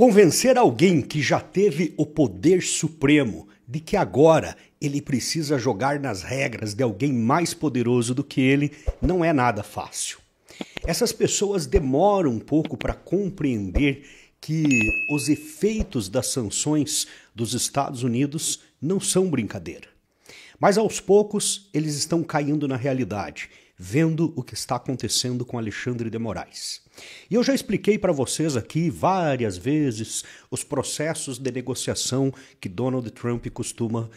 Convencer alguém que já teve o poder supremo de que agora ele precisa jogar nas regras de alguém mais poderoso do que ele não é nada fácil. Essas pessoas demoram um pouco para compreender que os efeitos das sanções dos Estados Unidos não são brincadeira. Mas aos poucos eles estão caindo na realidade, vendo o que está acontecendo com Alexandre de Moraes. E eu já expliquei para vocês aqui várias vezes os processos de negociação que Donald Trump costuma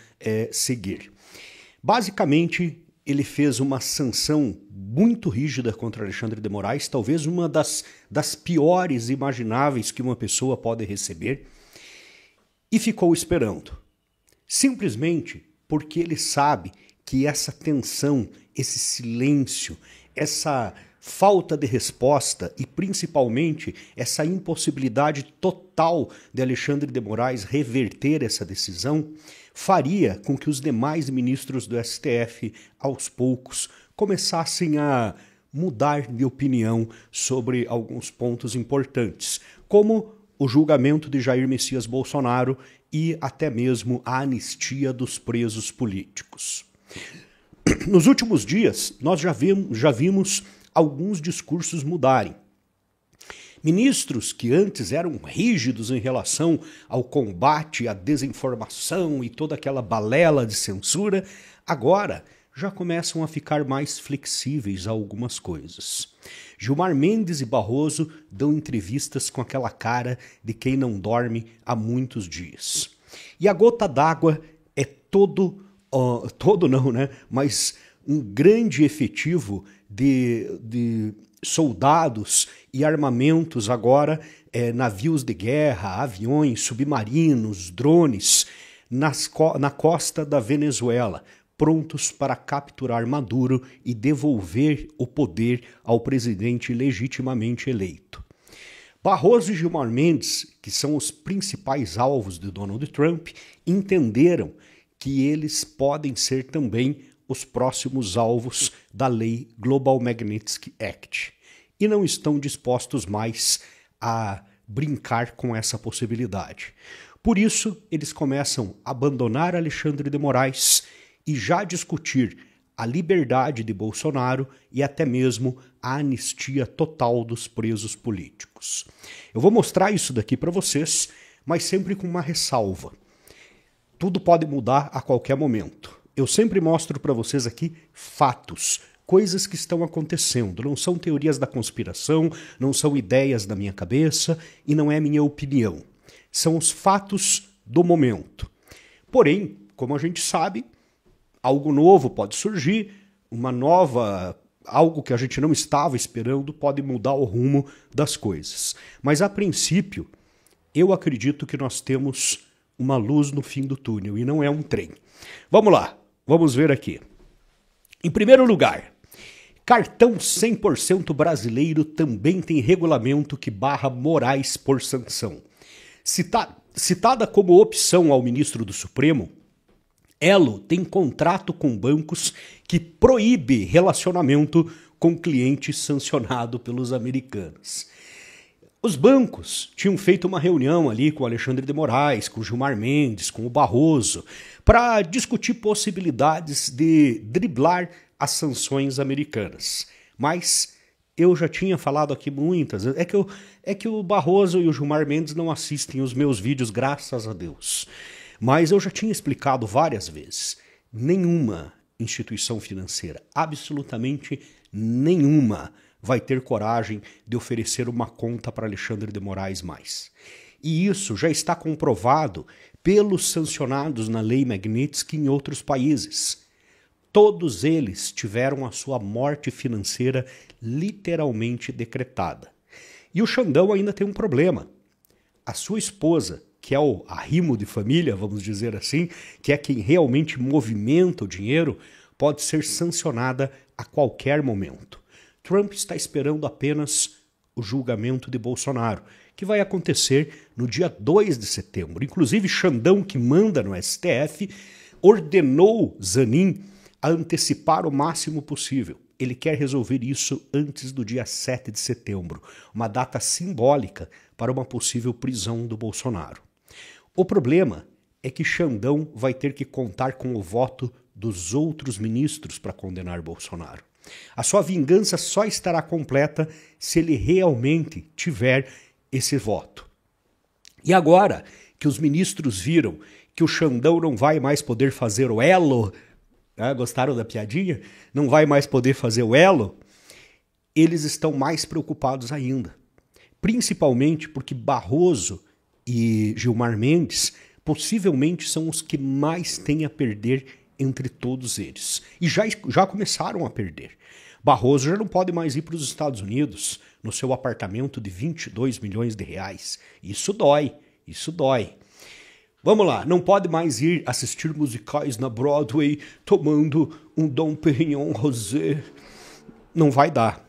seguir. Basicamente, ele fez uma sanção muito rígida contra Alexandre de Moraes, talvez uma das piores imagináveis que uma pessoa pode receber, e ficou esperando. Simplesmente porque ele sabe que essa tensão, esse silêncio, essa falta de resposta e principalmente essa impossibilidade total de Alexandre de Moraes reverter essa decisão faria com que os demais ministros do STF, aos poucos, começassem a mudar de opinião sobre alguns pontos importantes, como o julgamento de Jair Messias Bolsonaro e até mesmo a anistia dos presos políticos. Nos últimos dias, nós já vimos alguns discursos mudarem. Ministros que antes eram rígidos em relação ao combate à desinformação e toda aquela balela de censura, agora já começam a ficar mais flexíveis a algumas coisas. Gilmar Mendes e Barroso dão entrevistas com aquela cara de quem não dorme há muitos dias. E a gota d'água é mas um grande efetivo de soldados e armamentos agora, navios de guerra, aviões, submarinos, drones, na costa da Venezuela, prontos para capturar Maduro e devolver o poder ao presidente legitimamente eleito. Barroso e Gilmar Mendes, que são os principais alvos de Donald Trump, entenderam que eles podem ser também os próximos alvos da lei Global Magnitsky Act e não estão dispostos mais a brincar com essa possibilidade. Por isso, eles começam a abandonar Alexandre de Moraes e já discutir a liberdade de Bolsonaro e até mesmo a anistia total dos presos políticos. Eu vou mostrar isso daqui para vocês, mas sempre com uma ressalva. Tudo pode mudar a qualquer momento. Eu sempre mostro para vocês aqui fatos, coisas que estão acontecendo. Não são teorias da conspiração, não são ideias da minha cabeça e não é minha opinião. São os fatos do momento. Porém, como a gente sabe, algo novo pode surgir, algo que a gente não estava esperando pode mudar o rumo das coisas. Mas a princípio, eu acredito que nós temos uma luz no fim do túnel e não é um trem. Vamos lá, vamos ver aqui. Em primeiro lugar, cartão 100% brasileiro também tem regulamento que barra Moraes por sanção. Citada como opção ao ministro do Supremo, Elo tem contrato com bancos que proíbe relacionamento com cliente sancionado pelos americanos. Os bancos tinham feito uma reunião ali com o Alexandre de Moraes, com o Gilmar Mendes, com o Barroso, para discutir possibilidades de driblar as sanções americanas. Mas eu já tinha falado aqui muitas, é que o Barroso e o Gilmar Mendes não assistem os meus vídeos, graças a Deus. Mas eu já tinha explicado várias vezes, nenhuma instituição financeira, absolutamente nenhuma, vai ter coragem de oferecer uma conta para Alexandre de Moraes mais. E isso já está comprovado pelos sancionados na lei Magnitsky em outros países. Todos eles tiveram a sua morte financeira literalmente decretada. E o Xandão ainda tem um problema. A sua esposa, que é o arrimo de família, vamos dizer assim, que é quem realmente movimenta o dinheiro, pode ser sancionada a qualquer momento. Trump está esperando apenas o julgamento de Bolsonaro, que vai acontecer no dia 2 de setembro. Inclusive, Xandão, que manda no STF, ordenou Zanin a antecipar o máximo possível. ele quer resolver isso antes do dia 7 de setembro, uma data simbólica para uma possível prisão do Bolsonaro. O problema é que Xandão vai ter que contar com o voto dos outros ministros para condenar Bolsonaro. A sua vingança só estará completa se ele realmente tiver esse voto. E agora que os ministros viram que o Xandão não vai mais poder fazer o elo, gostaram da piadinha? Não vai mais poder fazer o elo, eles estão mais preocupados ainda. Principalmente porque Barroso e Gilmar Mendes possivelmente são os que mais têm a perder entre todos eles. E já começaram a perder. Barroso já não pode mais ir para os Estados Unidos no seu apartamento de 22 milhões de reais. Isso dói, isso dói. Vamos lá, não pode mais ir assistir musicais na Broadway tomando um Dom Perignon Rosé. Não vai dar.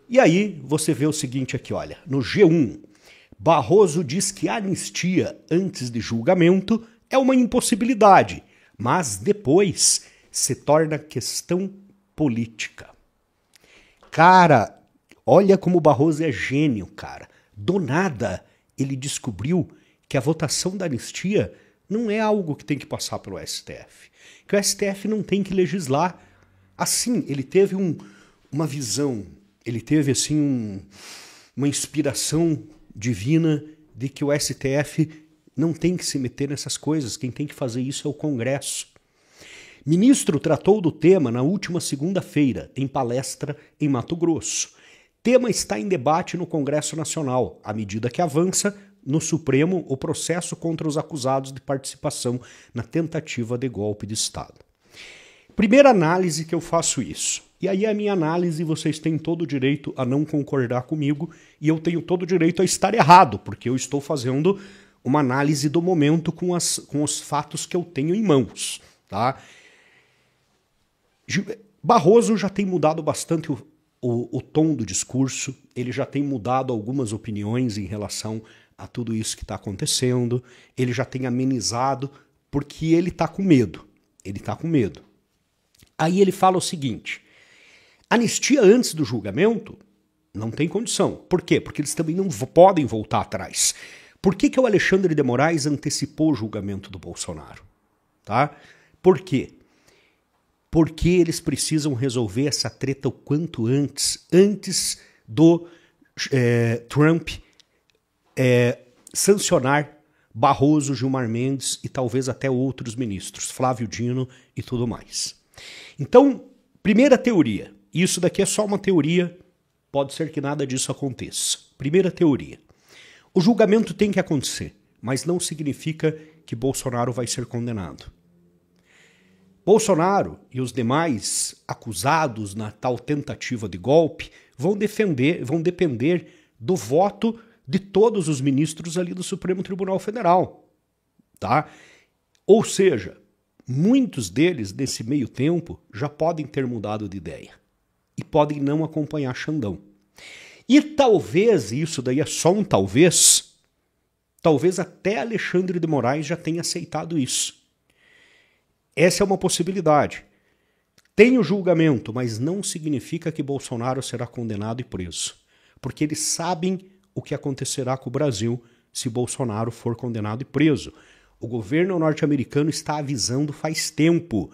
E aí você vê o seguinte aqui, olha, no G1, Barroso diz que a anistia antes de julgamento é uma impossibilidade, mas depois se torna questão política. Cara, olha como o Barroso é gênio, cara. Do nada ele descobriu que a votação da anistia não é algo que tem que passar pelo STF. Que o STF não tem que legislar. Assim, ele teve uma visão, ele teve assim uma inspiração divina de que o STF não tem que se meter nessas coisas, quem tem que fazer isso é o Congresso. Ministro tratou do tema na última segunda-feira, em palestra em Mato Grosso. Tema está em debate no Congresso Nacional, à medida que avança no Supremo o processo contra os acusados de participação na tentativa de golpe de Estado. Primeira análise que eu faço isso. E aí a minha análise, vocês têm todo o direito a não concordar comigo e eu tenho todo o direito a estar errado, porque eu estou fazendo uma análise do momento com os fatos que eu tenho em mãos. Tá? Barroso já tem mudado bastante o tom do discurso, ele já tem mudado algumas opiniões em relação a tudo isso que está acontecendo, ele já tem amenizado, porque ele está com medo. Ele está com medo. Aí ele fala o seguinte: anistia antes do julgamento não tem condição. Por quê? Porque eles também não podem voltar atrás. Por que o Alexandre de Moraes antecipou o julgamento do Bolsonaro? Tá? Por quê? Porque eles precisam resolver essa treta o quanto antes do Trump sancionar Barroso, Gilmar Mendes e talvez até outros ministros, Flávio Dino e tudo mais. Então, primeira teoria, isso daqui é só uma teoria, pode ser que nada disso aconteça. Primeira teoria, o julgamento tem que acontecer, mas não significa que Bolsonaro vai ser condenado. Bolsonaro e os demais acusados na tal tentativa de golpe vão depender do voto de todos os ministros ali do Supremo Tribunal Federal. Tá? Ou seja, muitos deles, nesse meio tempo, já podem ter mudado de ideia e podem não acompanhar Xandão. E talvez, isso daí é só um talvez até Alexandre de Moraes já tenha aceitado isso. Essa é uma possibilidade. Tem o julgamento, mas não significa que Bolsonaro será condenado e preso. Porque eles sabem o que acontecerá com o Brasil se Bolsonaro for condenado e preso. O governo norte-americano está avisando faz tempo.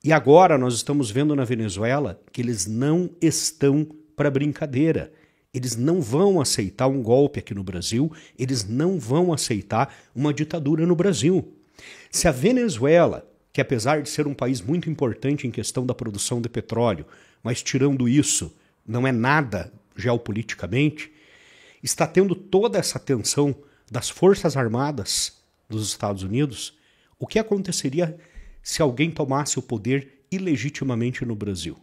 E agora nós estamos vendo na Venezuela que eles não estão para brincadeira. Eles não vão aceitar um golpe aqui no Brasil, eles não vão aceitar uma ditadura no Brasil. Se a Venezuela, que apesar de ser um país muito importante em questão da produção de petróleo, mas tirando isso, não é nada geopoliticamente, está tendo toda essa tensão das Forças Armadas dos Estados Unidos, o que aconteceria se alguém tomasse o poder ilegitimamente no Brasil?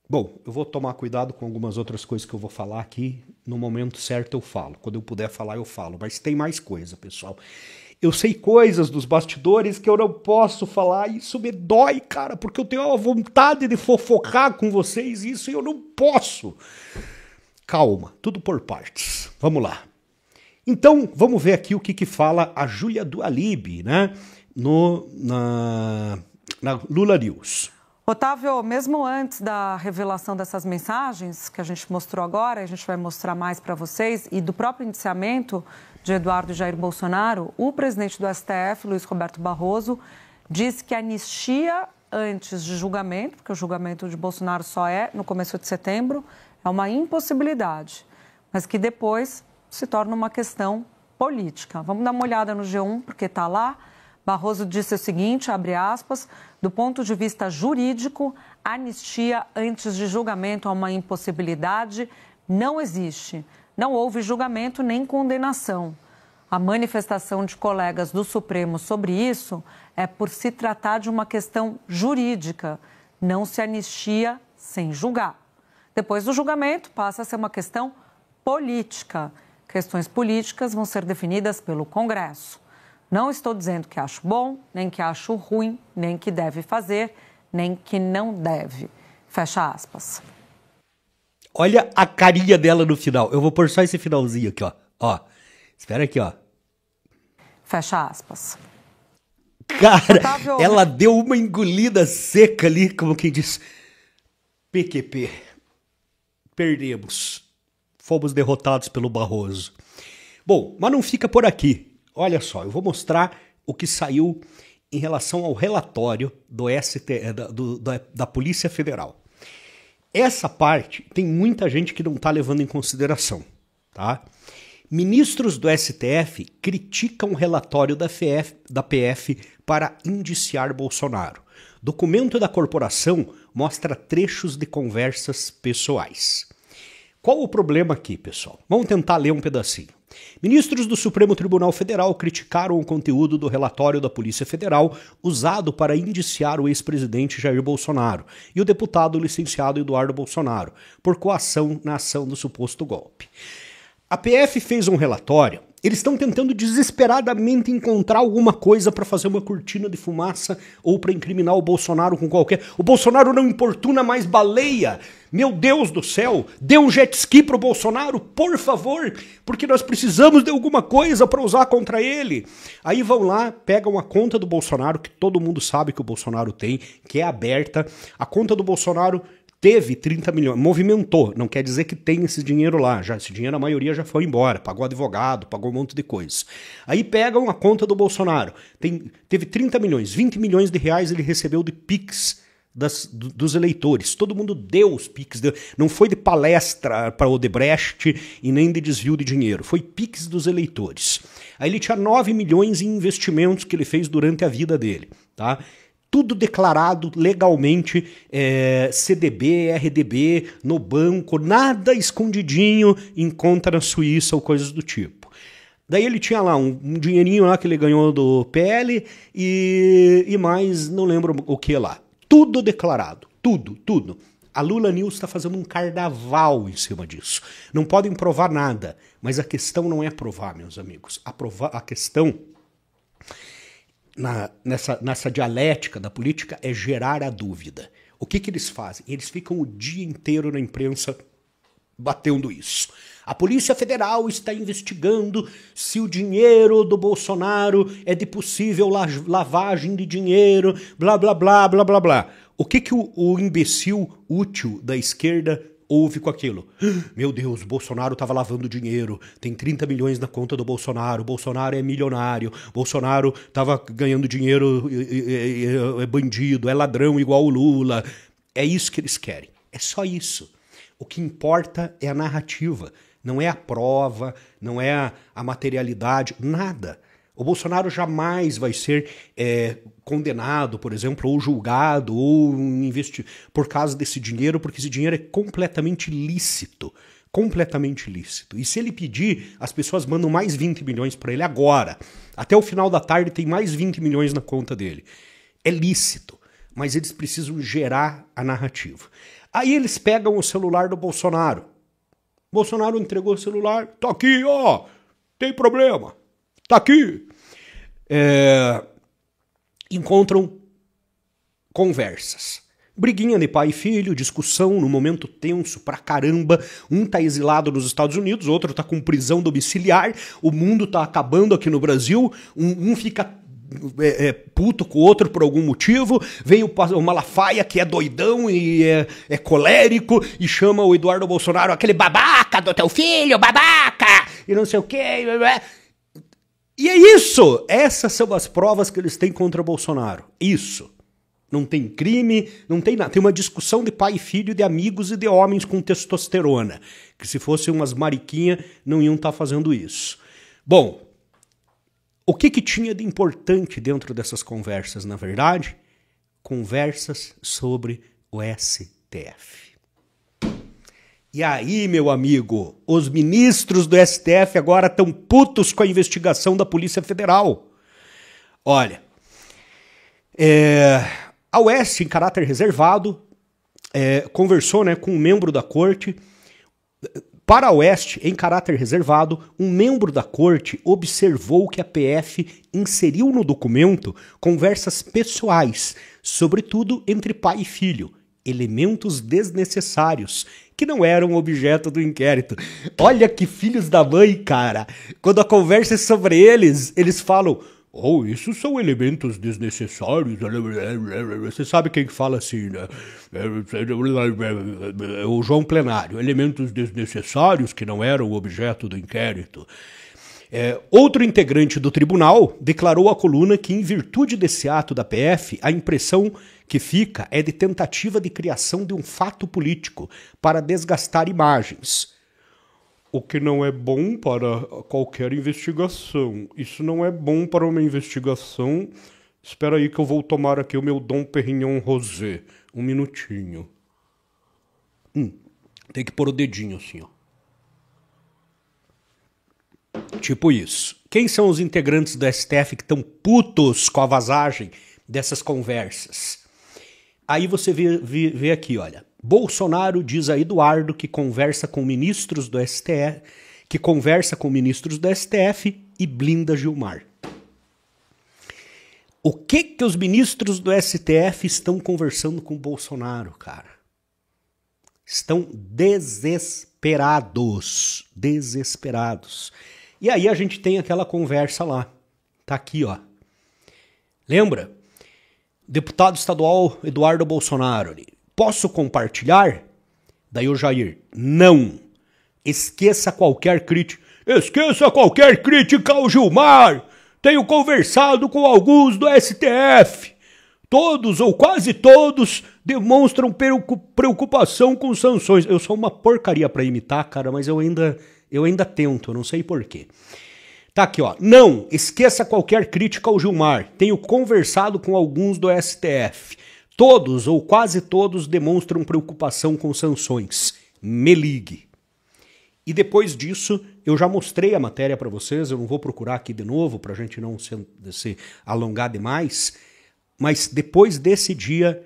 Bom, eu vou tomar cuidado com algumas outras coisas que eu vou falar aqui, no momento certo eu falo, quando eu puder falar eu falo, mas tem mais coisa, pessoal. Eu sei coisas dos bastidores que eu não posso falar, e isso me dói, cara, porque eu tenho a vontade de fofocar com vocês isso e eu não posso. Calma, tudo por partes. Vamos lá. Então, vamos ver aqui o que fala a Júlia Dualib, né? na Lula News. Otávio, mesmo antes da revelação dessas mensagens que a gente mostrou agora, a gente vai mostrar mais para vocês, e do próprio indiciamento de Eduardo e Jair Bolsonaro, o presidente do STF, Luiz Roberto Barroso, disse que a anistia antes de julgamento, porque o julgamento de Bolsonaro só é no começo de setembro, é uma impossibilidade, mas que depois se torna uma questão política. Vamos dar uma olhada no G1, porque está lá. Barroso disse o seguinte, abre aspas, do ponto de vista jurídico, anistia antes de julgamento é uma impossibilidade, não existe. Não houve julgamento nem condenação. A manifestação de colegas do Supremo sobre isso é por se tratar de uma questão jurídica. Não se anistia sem julgar. Depois do julgamento, passa a ser uma questão política. Questões políticas vão ser definidas pelo Congresso. Não estou dizendo que acho bom, nem que acho ruim, nem que deve fazer, nem que não deve. Fecha aspas. Olha a carinha dela no final. Eu vou pôr só esse finalzinho aqui, ó. Ó, espera aqui, ó. Fecha aspas. Cara, Otávio, ela deu uma engolida seca ali, como quem diz. PQP. Perdemos. Fomos derrotados pelo Barroso. Bom, mas não fica por aqui. Olha só, eu vou mostrar o que saiu em relação ao relatório do da Polícia Federal. Essa parte tem muita gente que não está levando em consideração, tá? Ministros do STF criticam o relatório da PF para indiciar Bolsonaro. Documento da corporação mostra trechos de conversas pessoais. Qual o problema aqui, pessoal? Vamos tentar ler um pedacinho. Ministros do Supremo Tribunal Federal criticaram o conteúdo do relatório da Polícia Federal usado para indiciar o ex-presidente Jair Bolsonaro e o deputado licenciado Eduardo Bolsonaro por coação na ação do suposto golpe. A PF fez um relatório. Eles estão tentando desesperadamente encontrar alguma coisa para fazer uma cortina de fumaça ou para incriminar o Bolsonaro com qualquer... O Bolsonaro não importuna mais baleia. Meu Deus do céu, dê um jet ski pro Bolsonaro, por favor, porque nós precisamos de alguma coisa para usar contra ele. Aí vão lá, pegam a conta do Bolsonaro, que todo mundo sabe que o Bolsonaro tem, que é aberta. A conta do Bolsonaro teve 30 milhões, movimentou, não quer dizer que tem esse dinheiro lá, já, esse dinheiro a maioria já foi embora, pagou advogado, pagou um monte de coisa. Aí pegam a conta do Bolsonaro, teve 30 milhões, 20 milhões de reais ele recebeu de Pix dos eleitores, todo mundo deu os Pix, não foi de palestra para Odebrecht e nem de desvio de dinheiro, foi Pix dos eleitores. Aí ele tinha 9 milhões em investimentos que ele fez durante a vida dele, tá? Tudo declarado legalmente, CDB, RDB, no banco, nada escondidinho em conta na Suíça ou coisas do tipo. Daí ele tinha lá um dinheirinho lá que ele ganhou do PL e mais, não lembro o que lá. Tudo declarado, tudo. A Lula News está fazendo um carnaval em cima disso. Não podem provar nada, mas a questão não é provar, meus amigos. A questão... Nessa dialética da política é gerar a dúvida. O que eles fazem? Eles ficam o dia inteiro na imprensa batendo isso. A Polícia Federal está investigando se o dinheiro do Bolsonaro é de possível lavagem de dinheiro, blá, blá, blá, blá, blá, blá. O que o imbecil útil da esquerda ouve com aquilo? Meu Deus, Bolsonaro estava lavando dinheiro, tem 30 milhões na conta do Bolsonaro, Bolsonaro é milionário, Bolsonaro estava ganhando dinheiro, é bandido, é ladrão igual o Lula. É isso que eles querem, é só isso. O que importa é a narrativa, não é a prova, não é a materialidade, nada. O Bolsonaro jamais vai ser condenado, por exemplo, ou julgado, ou por causa desse dinheiro, porque esse dinheiro é completamente lícito. Completamente lícito. E se ele pedir, as pessoas mandam mais 20 milhões para ele agora. Até o final da tarde tem mais 20 milhões na conta dele. É lícito, mas eles precisam gerar a narrativa. Aí eles pegam o celular do Bolsonaro. Bolsonaro entregou o celular, tá aqui, ó, tem problema. Tá aqui. Encontram conversas. Briguinha de pai e filho, discussão no momento tenso pra caramba. Um tá exilado nos Estados Unidos, outro tá com prisão domiciliar. O mundo tá acabando aqui no Brasil. Um fica puto com o outro por algum motivo, vem o Malafaia que é doidão e é colérico e chama o Eduardo Bolsonaro aquele babaca do teu filho, babaca, e não sei o quê. E é isso! Essas são as provas que eles têm contra Bolsonaro. Isso. Não tem crime, não tem nada. Tem uma discussão de pai e filho, de amigos e de homens com testosterona. Que se fossem umas mariquinhas, não iam estar fazendo isso. Bom, o que tinha de importante dentro dessas conversas, na verdade? Conversas sobre o STF. E aí, meu amigo, os ministros do STF agora estão putos com a investigação da Polícia Federal. Olha, a Oeste, em caráter reservado, conversou, né, com um membro da corte. Para a Oeste, em caráter reservado, um membro da corte observou que a PF inseriu no documento conversas pessoais, sobretudo entre pai e filho, elementos desnecessários, que não eram objeto do inquérito. Olha que filhos da mãe, cara! Quando a conversa é sobre eles, eles falam... Oh, isso são elementos desnecessários. Você sabe quem fala assim, né? O João Plenário. Elementos desnecessários que não eram objeto do inquérito. Outro integrante do tribunal declarou à coluna que, em virtude desse ato da PF, a impressão que fica é de tentativa de criação de um fato político para desgastar imagens. O que não é bom para qualquer investigação. Isso não é bom para uma investigação. Espera aí que eu vou tomar aqui o meu Dom Perignon Rosé. Um minutinho. Tem que pôr o dedinho assim, ó. Tipo isso. Quem são os integrantes do STF que estão putos com a vazagem dessas conversas? Aí você vê aqui, olha. Bolsonaro diz a Eduardo que conversa com ministros do STF, e blinda Gilmar. O que os ministros do STF estão conversando com Bolsonaro, cara? Estão desesperados. Desesperados. E aí a gente tem aquela conversa lá. Tá aqui, ó. Lembra? Deputado estadual Eduardo Bolsonaro. Posso compartilhar? Daí o Jair, não. Esqueça qualquer crítica. Esqueça qualquer crítica ao Gilmar. Tenho conversado com alguns do STF. Todos ou quase todos demonstram preocupação com sanções. Eu sou uma porcaria para imitar, cara, mas eu ainda tento, eu não sei porquê. Tá aqui, ó. Não, esqueça qualquer crítica ao Gilmar. Tenho conversado com alguns do STF. Todos ou quase todos demonstram preocupação com sanções. Me ligue. E depois disso, eu já mostrei a matéria para vocês, eu não vou procurar aqui de novo para a gente não se alongar demais, mas depois desse dia,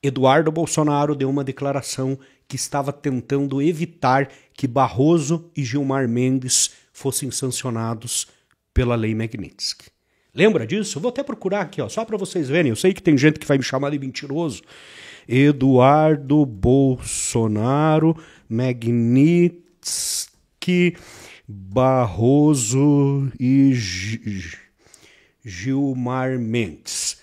Eduardo Bolsonaro deu uma declaração que estava tentando evitar que Barroso e Gilmar Mendes fossem sancionados pela Lei Magnitsky. Lembra disso? Eu vou até procurar aqui, ó, só para vocês verem. Eu sei que tem gente que vai me chamar de mentiroso. Eduardo Bolsonaro, Magnitsky, Barroso e Gilmar Mendes.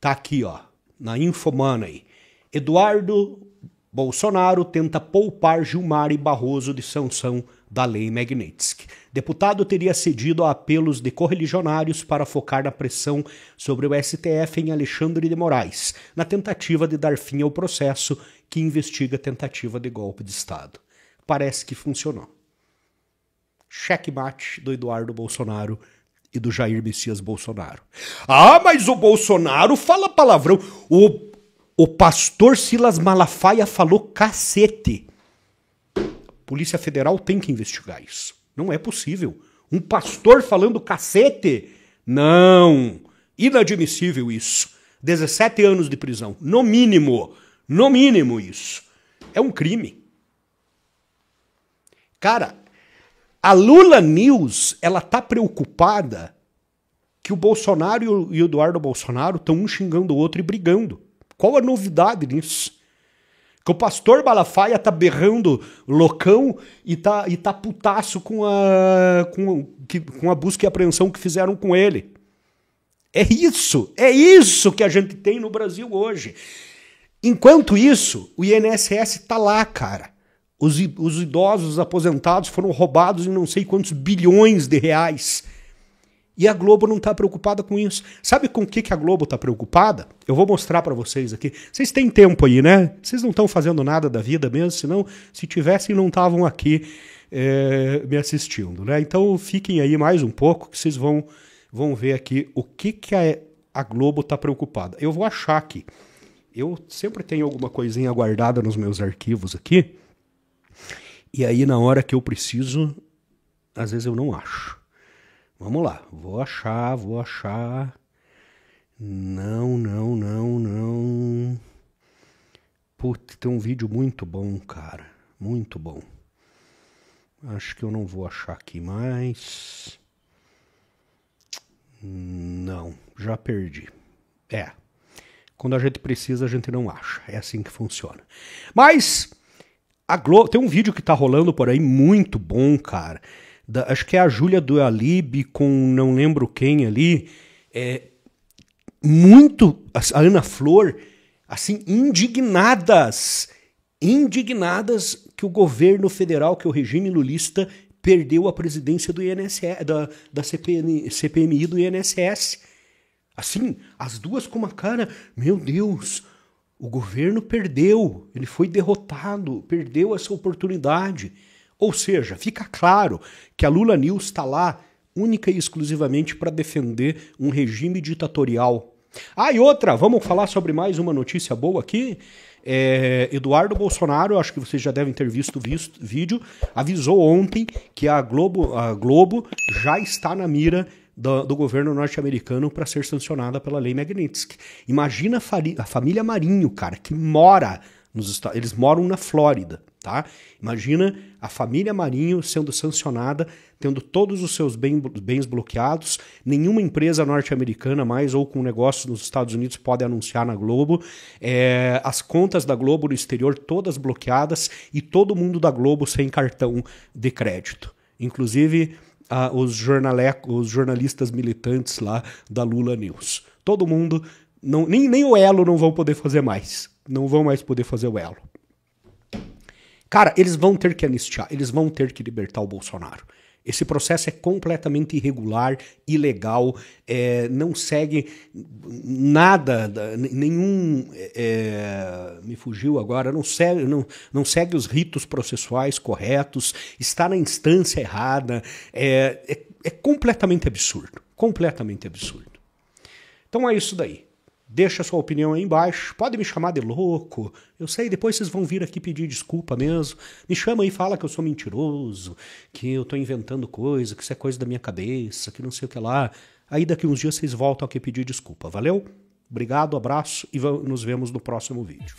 Tá aqui, ó, na Infomoney. Eduardo Bolsonaro tenta poupar Gilmar e Barroso de sanção da Lei Magnitsky. Deputado teria cedido a apelos de correligionários para focar na pressão sobre o STF em Alexandre de Moraes, na tentativa de dar fim ao processo que investiga a tentativa de golpe de Estado. Parece que funcionou. Checkmate do Eduardo Bolsonaro e do Jair Messias Bolsonaro. Ah, mas o Bolsonaro fala palavrão. O pastor Silas Malafaia falou cacete. A Polícia Federal tem que investigar isso. Não é possível. Um pastor falando cacete? Não. Inadmissível isso. 17 anos de prisão. No mínimo. No mínimo isso. É um crime. Cara, a Lula News, ela tá preocupada que o Bolsonaro e o Eduardo Bolsonaro estão um xingando o outro e brigando. Qual a novidade nisso? Que o pastor Malafaia tá berrando loucão e tá putaço com a busca e apreensão que fizeram com ele. É isso que a gente tem no Brasil hoje. Enquanto isso, o INSS tá lá, cara. Os idosos aposentados foram roubados em não sei quantos bilhões de reais. E a Globo não está preocupada com isso. Sabe com o que a Globo está preocupada? Eu vou mostrar para vocês aqui. Vocês têm tempo aí, né? Vocês não estão fazendo nada da vida mesmo, senão, se tivessem, não estavam aqui me assistindo, né? Então fiquem aí mais um pouco que vocês vão ver aqui o que a Globo está preocupada. Eu vou achar aqui. Eu sempre tenho alguma coisinha guardada nos meus arquivos aqui. E aí, na hora que eu preciso, às vezes eu não acho. Vamos lá, vou achar. Não. Putz, tem um vídeo muito bom, cara. Muito bom. Acho que eu não vou achar aqui mais. Não, já perdi. Quando a gente precisa, a gente não acha. É assim que funciona. Mas a Globo, tem um vídeo que tá rolando por aí muito bom, cara. Acho que é a Júlia do Alib com não lembro quem ali, a Ana Flor, assim, indignadas que o governo federal, que o regime lulista perdeu a presidência do INSS, da CPMI do INSS. Assim, as duas com uma cara, meu Deus, o governo perdeu, ele foi derrotado, perdeu essa oportunidade. Ou seja, fica claro que a Lula News está lá única e exclusivamente para defender um regime ditatorial. E outra, vamos falar sobre mais uma notícia boa aqui. Eduardo Bolsonaro, acho que vocês já devem ter visto o vídeo, avisou ontem que a Globo já está na mira do governo norte-americano para ser sancionada pela Lei Magnitsky. Imagina a família Marinho, cara, que mora nos Estados Unidos, eles moram na Flórida. Tá? Imagina a família Marinho sendo sancionada, tendo todos os seus bens bloqueados, nenhuma empresa norte-americana mais ou com negócios nos Estados Unidos pode anunciar na Globo, as contas da Globo no exterior todas bloqueadas e todo mundo da Globo sem cartão de crédito. Inclusive os jornalistas militantes lá da Lula News. Todo mundo, nem o Elo não vão poder fazer mais, não vão mais poder fazer o Elo. Cara, eles vão ter que anistiar, eles vão ter que libertar o Bolsonaro. Esse processo é completamente irregular, ilegal, não segue nada, me fugiu agora, não segue os ritos processuais corretos, está na instância errada, é completamente absurdo, completamente absurdo. Então é isso daí. Deixa a sua opinião aí embaixo. Pode me chamar de louco. Eu sei, depois vocês vão vir aqui pedir desculpa mesmo. Me chama aí e fala que eu sou mentiroso, que eu tô inventando coisa, que isso é coisa da minha cabeça, que não sei o que lá. Aí daqui uns dias vocês voltam aqui pedir desculpa. Valeu? Obrigado, abraço e nos vemos no próximo vídeo.